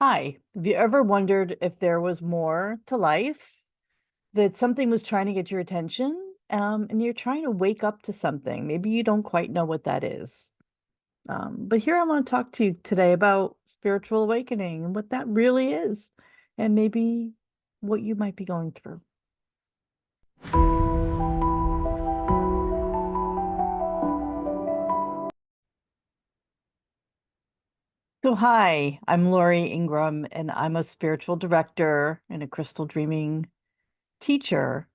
Hi, have you ever wondered if there was more to life, that something was trying to get your attention, and you're trying to wake up to something? Maybe you don't quite know what that is. But here I want to talk to you today about spiritual awakening and what that really is, and maybe what you might be going through. So, hi, I'm Lauri Ingram, and I'm a spiritual director and a crystal dreaming teacher.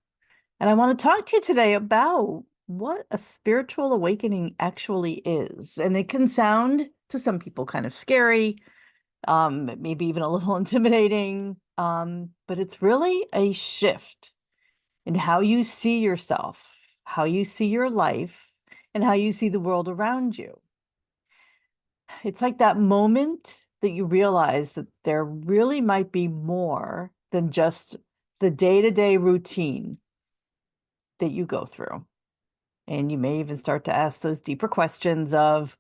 And I want to talk to you today about what a spiritual awakening actually is. And it can sound to some people kind of scary, maybe even a little intimidating, but it's really a shift in how you see yourself, how you see your life, and how you see the world around you. It's like that moment that you realize that there really might be more than just the day-to-day routine that you go through. And you may even start to ask those deeper questions of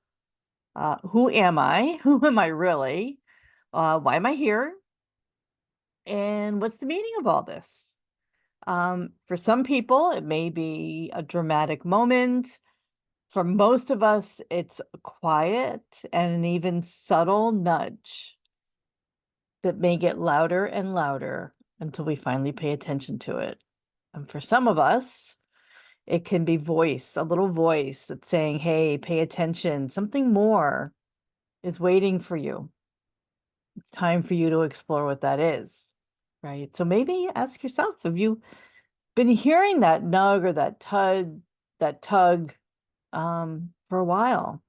who am I? Who am I really? Why am I here? And what's the meaning of all this? For some people, it may be a dramatic moment. For most of us, it's a quiet and an even subtle nudge that may get louder and louder until we finally pay attention to it. And for some of us, it can be a little voice that's saying, hey, pay attention. Something more is waiting for you. It's time for you to explore what that is, right? So maybe ask yourself, have you been hearing that nug or that tug for a while?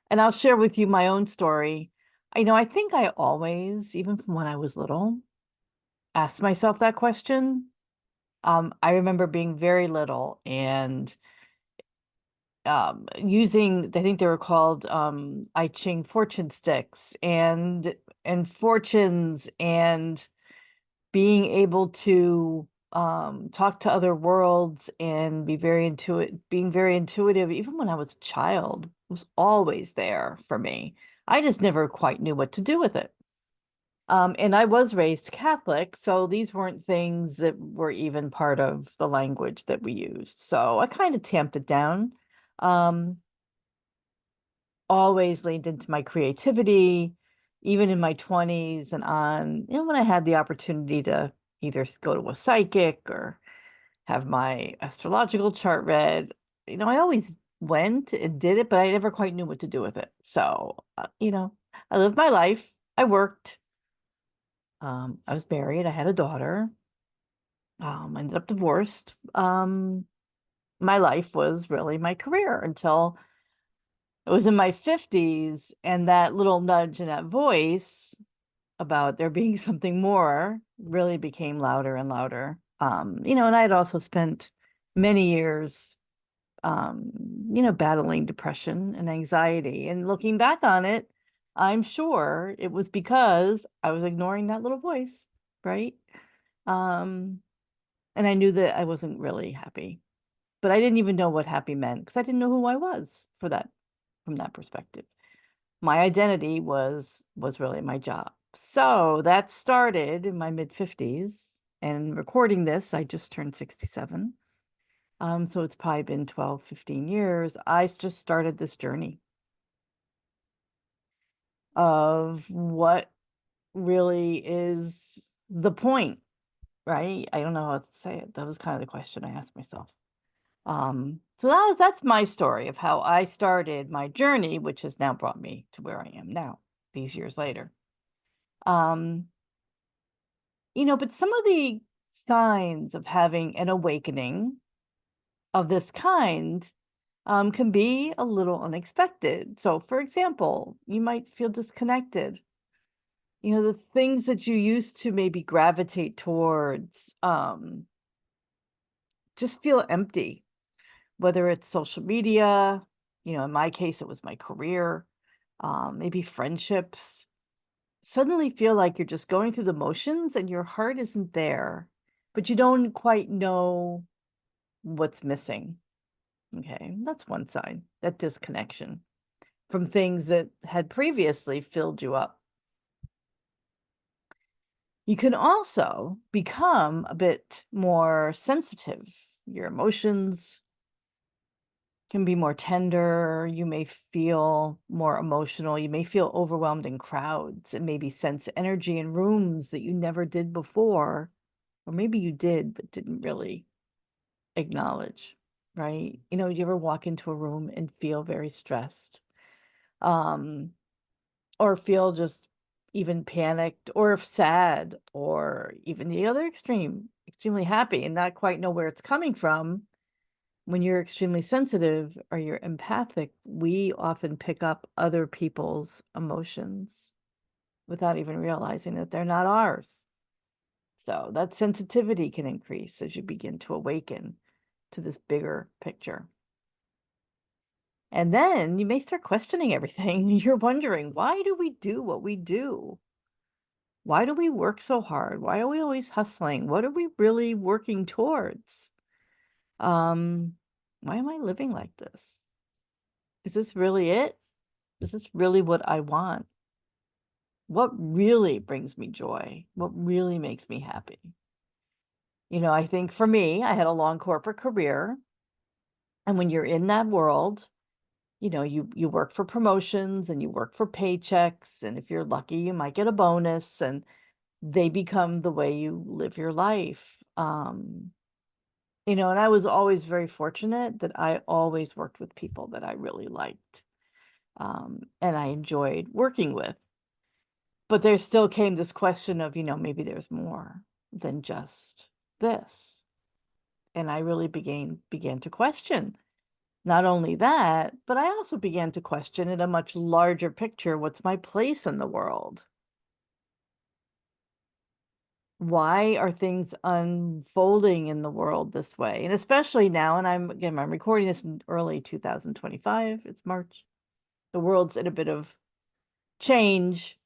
And I'll share with you my own story. I think I always, even from when I was little, asked myself that question. I remember being very little and using, I think they were called I Ching fortune sticks and fortunes, and being able to talk to other worlds and being very intuitive, even when I was a child, was always there for me. I just never quite knew what to do with it. And I was raised Catholic, so these weren't things that were even part of the language that we used. So I kind of tamped it down. Um, Always leaned into my creativity, even in my 20s and on, when I had the opportunity to either go to a psychic or have my astrological chart read. I always went and did it, but I never quite knew what to do with it. So, I lived my life. I worked. I was married. I had a daughter. I ended up divorced. My life was really my career until I was in my 50s, and that little nudge and that voice about there being something more really became louder and louder. And I had also spent many years, um, battling depression and anxiety. And looking back on it, I'm sure it was because I was ignoring that little voice, right? Um, and I knew that I wasn't really happy, but I didn't even know what happy meant because I didn't know who I was from that perspective. My identity was really my job. So that started in my mid 50s, and recording this, I just turned 67. So it's probably been 12, 15 years. I just started this journey of what really is the point, right? I don't know how to say it. That was kind of the question I asked myself. So that's my story of how I started my journey, which has now brought me to where I am now, these years later. Um, but some of the signs of having an awakening of this kind can be a little unexpected. So, for example, you might feel disconnected. The things that you used to maybe gravitate towards just feel empty, whether it's social media, in my case, it was my career, maybe friendships. Suddenly feel like you're just going through the motions and your heart isn't there, but you don't quite know what's missing. Okay, that's one sign, that disconnection from things that had previously filled you up. You can also become a bit more sensitive. Your emotions can be more tender. You may feel more emotional. You may feel overwhelmed in crowds and maybe sense energy in rooms that you never did before, or maybe you did, but didn't really acknowledge, right? You ever walk into a room and feel very stressed, um, or feel just even panicked or sad, or even the other extreme, extremely happy and not quite know where it's coming from. When you're extremely sensitive or you're empathic, we often pick up other people's emotions without even realizing that they're not ours. So that sensitivity can increase as you begin to awaken to this bigger picture. And then you may start questioning everything. You're wondering, why do we do what we do? Why do we work so hard? Why are we always hustling? What are we really working towards? Um, why am I living like this? Is this really it? Is this really what I want? What really brings me joy? What really makes me happy? I think for me, I had a long corporate career. And when you're in that world, you work for promotions and you work for paychecks. And if you're lucky, you might get a bonus and they become the way you live your life. And I was always very fortunate that I always worked with people that I really liked, and I enjoyed working with. But there still came this question of, maybe there's more than just this. And I really began to question not only that, but I also began to question in a much larger picture, what's my place in the world? Why are things unfolding in the world this way? And especially now, and I'm recording this in early 2025, it's March. The world's in a bit of change,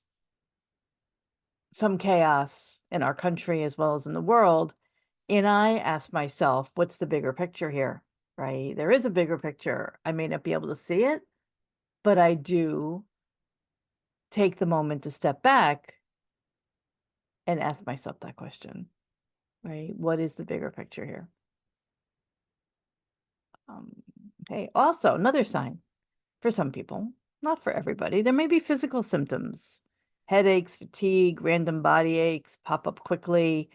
some chaos in our country as well as in the world. And I ask myself, what's the bigger picture here? Right? There is a bigger picture. I may not be able to see it, but I do take the moment to step back and ask myself that question, right? What is the bigger picture here? Um, okay. Also, another sign for some people, not for everybody, there may be physical symptoms, headaches, fatigue, random body aches pop up quickly.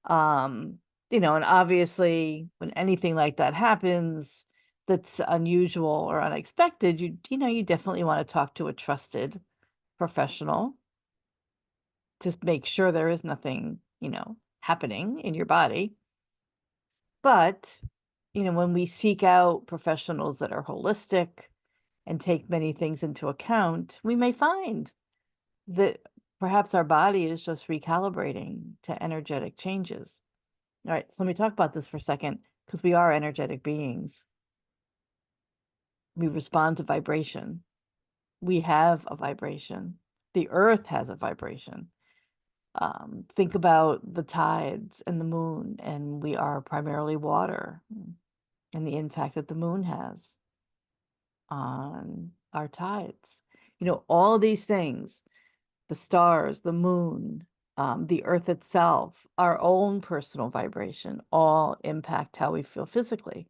Um, and obviously, when anything like that happens, that's unusual or unexpected, you definitely want to talk to a trusted professional to make sure there is nothing, happening in your body. But, when we seek out professionals that are holistic and take many things into account, we may find that perhaps our body is just recalibrating to energetic changes. All right, so let me talk about this for a second because we are energetic beings. We respond to vibration. We have a vibration. The earth has a vibration. Think about the tides and the moon, and we are primarily water, and the impact that the moon has on our tides. All these things, the stars, the moon, the earth itself, our own personal vibration, all impact how we feel physically.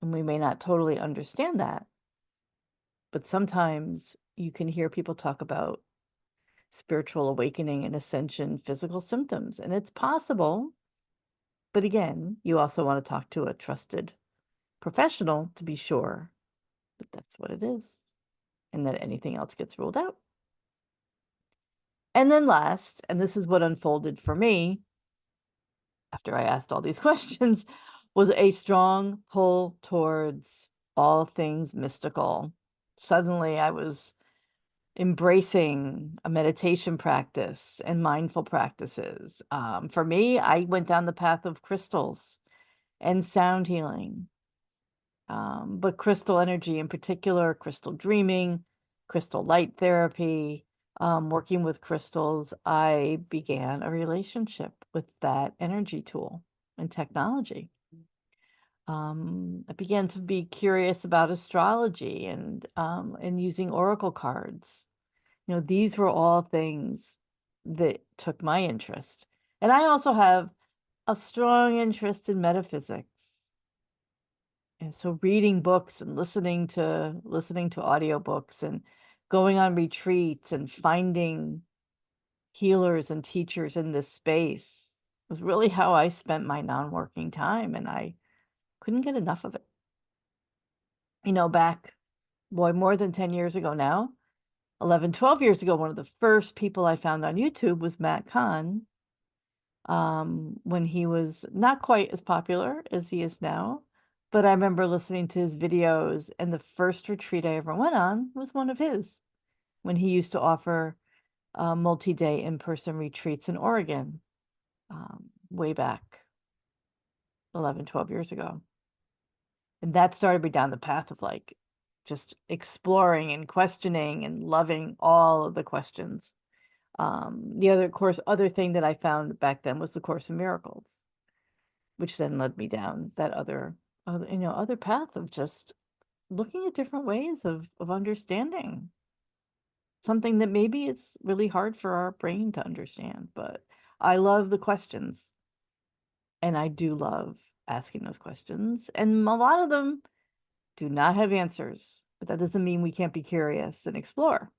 And we may not totally understand that, but sometimes you can hear people talk about spiritual awakening and ascension physical symptoms, and it's possible. But again, you also want to talk to a trusted professional to be sure that that's what it is and that anything else gets ruled out. And then last, and this is what unfolded for me after I asked all these questions, was a strong pull towards all things mystical. Suddenly, I was embracing a meditation practice and mindful practices. For me, I went down the path of crystals and sound healing, but crystal energy in particular, crystal dreaming, crystal light therapy. Working with crystals, I began a relationship with that energy tool and technology. I began to be curious about astrology and using oracle cards. These were all things that took my interest. And I also have a strong interest in metaphysics. And so reading books and listening to audiobooks and going on retreats and finding healers and teachers in this space was really how I spent my non-working time, and I couldn't get enough of it. Back, boy, more than 10 years ago now, 11, 12 years ago, one of the first people I found on YouTube was Matt Kahn, when he was not quite as popular as he is now. But I remember listening to his videos, and the first retreat I ever went on was one of his, when he used to offer multi-day in-person retreats in Oregon, way back 11, 12 years ago. And that started me down the path of like just exploring and questioning and loving all of the questions. The other thing that I found back then was the Course in Miracles, which then led me down that other path of just looking at different ways of understanding something that maybe it's really hard for our brain to understand. But I love the questions, and I do love asking those questions, and a lot of them do not have answers, but that doesn't mean we can't be curious and explore.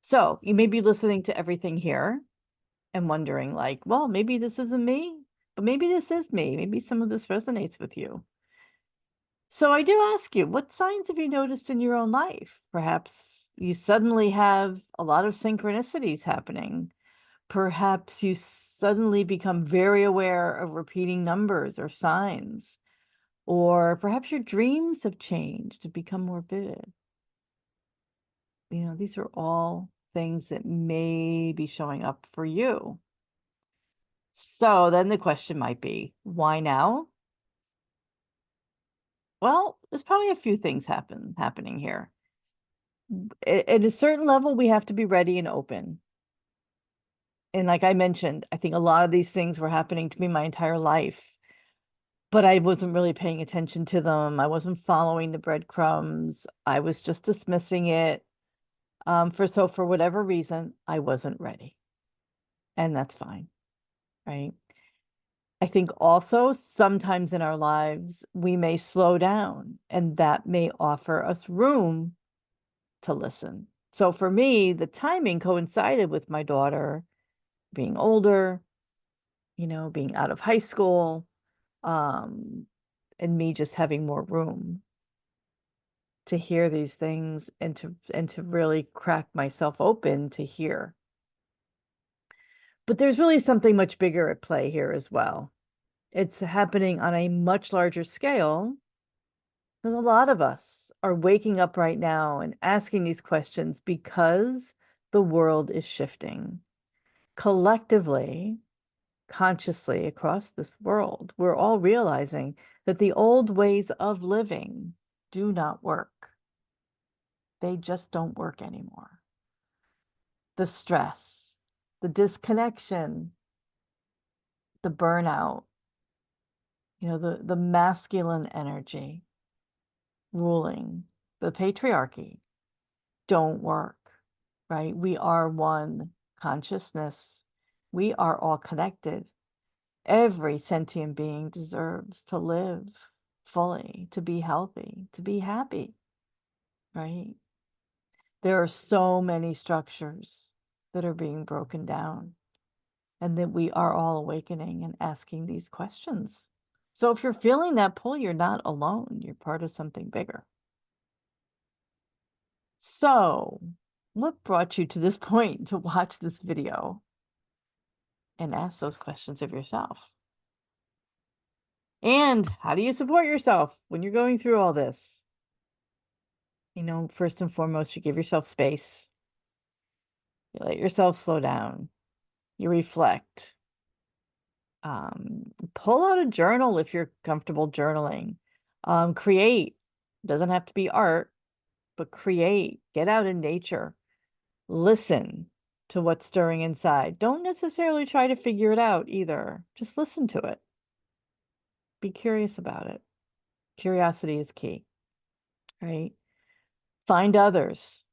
So you may be listening to everything here and wondering, like, well, maybe this isn't me, but maybe this is me. Maybe some of this resonates with you. So I do ask you, what signs have you noticed in your own life? Perhaps you suddenly have a lot of synchronicities happening. Perhaps you suddenly become very aware of repeating numbers or signs. Or perhaps your dreams have changed to become more vivid. These are all things that may be showing up for you. So then the question might be, why now? Well, there's probably a few things happening here. At a certain level, we have to be ready and open. And like I mentioned, I think a lot of these things were happening to me my entire life, but I wasn't really paying attention to them. I wasn't following the breadcrumbs. I was just dismissing it. For whatever reason, I wasn't ready. And that's fine, right? I think also sometimes in our lives, we may slow down, and that may offer us room to listen. So for me, the timing coincided with my daughter being older, being out of high school, um, and me just having more room to hear these things and to really crack myself open to hear. But there's really something much bigger at play here as well. It's happening on a much larger scale, because a lot of us are waking up right now and asking these questions because the world is shifting. Collectively, consciously across this world, we're all realizing that the old ways of living do not work. They just don't work anymore. The stress, the disconnection, the burnout, the masculine energy ruling, the patriarchy, don't work, right? We are one consciousness. We are all connected. Every sentient being deserves to live fully, to be healthy, to be happy, right? There are so many structures that are being broken down, and that we are all awakening and asking these questions. So if you're feeling that pull, you're not alone. You're part of something bigger. So what brought you to this point to watch this video and ask those questions of yourself? And how do you support yourself when you're going through all this? First and foremost, you give yourself space. You let yourself slow down. You reflect. Pull out a journal if you're comfortable journaling. Create. Doesn't have to be art, but create. Get out in nature. Listen to what's stirring inside. Don't necessarily try to figure it out either. Just listen to it. Be curious about it. Curiosity is key, right? Find others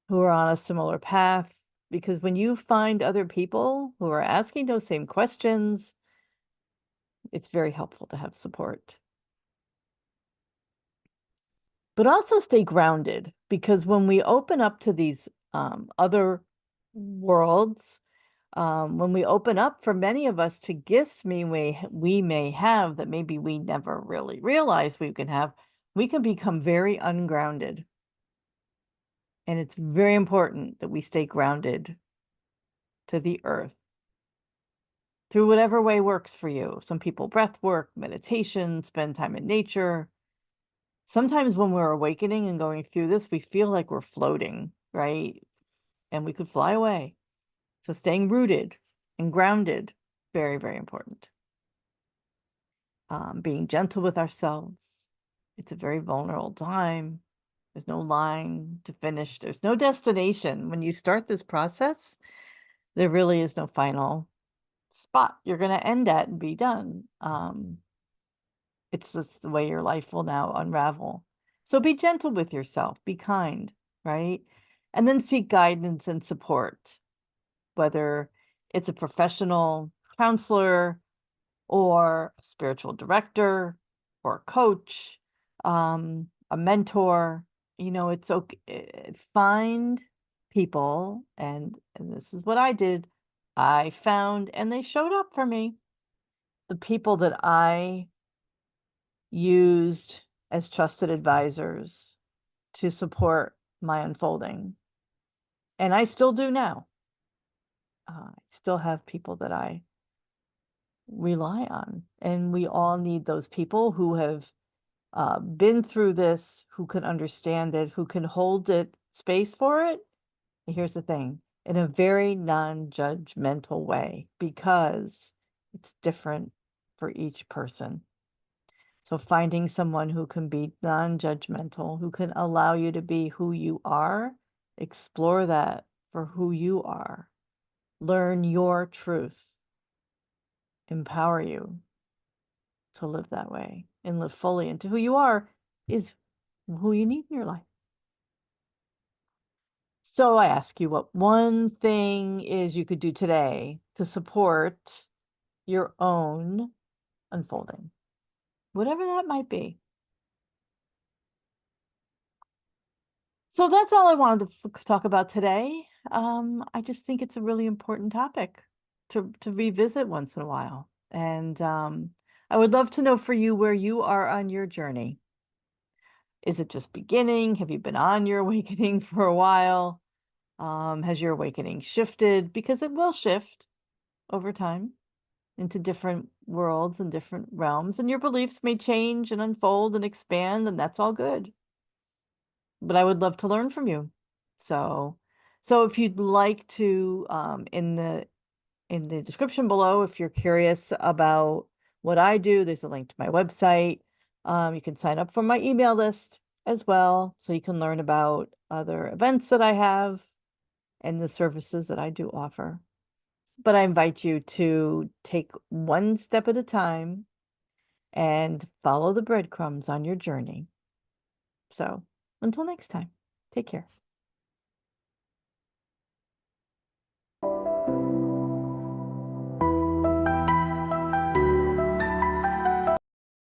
who are on a similar path. because when you find other people who are asking those same questions, it's very helpful to have support. But also stay grounded, because when we open up to these other worlds, when we open up, for many of us, to gifts we may have that maybe we never really realized we can have, we can become very ungrounded. And it's very important that we stay grounded to the earth through whatever way works for you. Some people breath work, meditation, spend time in nature. Sometimes when we're awakening and going through this, we feel like we're floating, right? And we could fly away. So staying rooted and grounded, very, very important. Being gentle with ourselves. It's a very vulnerable time. There's no line to finish. There's no destination. When you start this process, there really is no final spot you're going to end at and be done. It's just the way your life will now unravel. So be gentle with yourself, be kind, right? And then seek guidance and support, whether it's a professional counselor or a spiritual director or a coach, a mentor. It's okay. Find people, and this is what I did. I found, and they showed up for me, the people that I used as trusted advisors to support my unfolding. And I still do now. I still have people that I rely on. And we all need those people who have been through this, who can understand it, who can hold it, space for it. And here's the thing, in a very non-judgmental way, because it's different for each person. So finding someone who can be non-judgmental, who can allow you to be who you are, explore that for who you are, learn your truth, empower you to live that way and live fully into who you are is who you need in your life. So I ask you, what one thing is you could do today to support your own unfolding, whatever that might be. So that's all I wanted to talk about today. I just think it's a really important topic to revisit once in a while. And I would love to know for you where you are on your journey. Is it just beginning? Have you been on your awakening for a while? Has your awakening shifted? Because it will shift over time into different worlds and different realms, and your beliefs may change and unfold and expand, and that's all good. But I would love to learn from you. So, so if you'd like to, in the description below, if you're curious about what I do, there's a link to my website. You can sign up for my email list as well, so you can learn about other events that I have and the services that I do offer. But I invite you to take one step at a time and follow the breadcrumbs on your journey. So until next time, take care.